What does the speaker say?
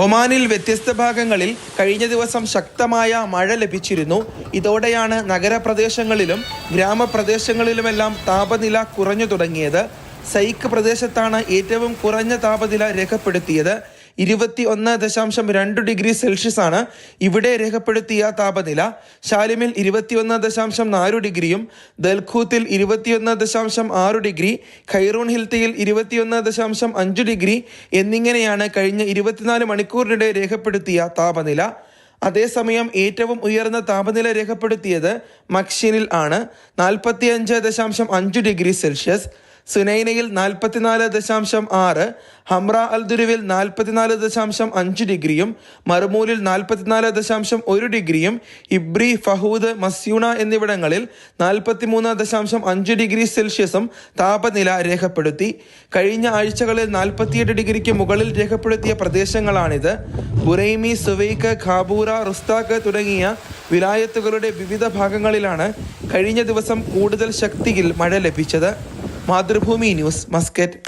ഒമാനിൽ വ്യത്യസ്ത ഭാഗങ്ങളിൽ കഴിഞ്ഞ ദിവസം ശക്തമായ മഴ ലഭിച്ചിരുന്നു. ഇതോടെയാണ് നഗരപ്രദേശങ്ങളിലും ഗ്രാമപ്രദേശങ്ങളിലുമെല്ലാം താപനില കുറഞ്ഞു തുടങ്ങിയത്. സൈക്ക് പ്രദേശത്താണ് ഏറ്റവും കുറഞ്ഞ താപനില രേഖപ്പെടുത്തിയത്. 21.2 ഡിഗ്രി സെൽഷ്യസ് ആണ് ഇവിടെ രേഖപ്പെടുത്തിയ താപനില. ഷാലിമിൽ 21.4 ഡിഗ്രിയും ദൽഖൂത്തിൽ 21.6 ഡിഗ്രി, ഖൈറൂൺ ഹിൽത്തിയിൽ 21.5 ഡിഗ്രി എന്നിങ്ങനെയാണ് കഴിഞ്ഞ 24 മണിക്കൂറിനിടെ രേഖപ്പെടുത്തിയ താപനില. അതേസമയം ഏറ്റവും ഉയർന്ന താപനില രേഖപ്പെടുത്തിയത് മക്ഷിനിൽ ആണ്, 45.5 ഡിഗ്രി സെൽഷ്യസ്. സുനൈനയിൽ 44.6, ഹംറ അൽദുരുവിൽ 44.5 ഡിഗ്രിയും മർമൂലിൽ 44.1 ഡിഗ്രിയും ഇബ്രി, ഫഹൂദ്, മസ്യൂണ എന്നിവിടങ്ങളിൽ 43.5 ഡിഗ്രി സെൽഷ്യസും താപനില രേഖപ്പെടുത്തി. കഴിഞ്ഞ ആഴ്ചകളിൽ 48 ഡിഗ്രിക്ക് മുകളിൽ രേഖപ്പെടുത്തിയ പ്രദേശങ്ങളാണിത്. ബുറൈമി, സുവൈക്ക്, ഖാബൂറ, റുസ്താഖ് തുടങ്ങിയ വിലായത്തുകളുടെ വിവിധ ഭാഗങ്ങളിലാണ് കഴിഞ്ഞ ദിവസം കൂടുതൽ ശക്തിയിൽ മഴ ലഭിച്ചത്. Mathrubhumi news, Muscat.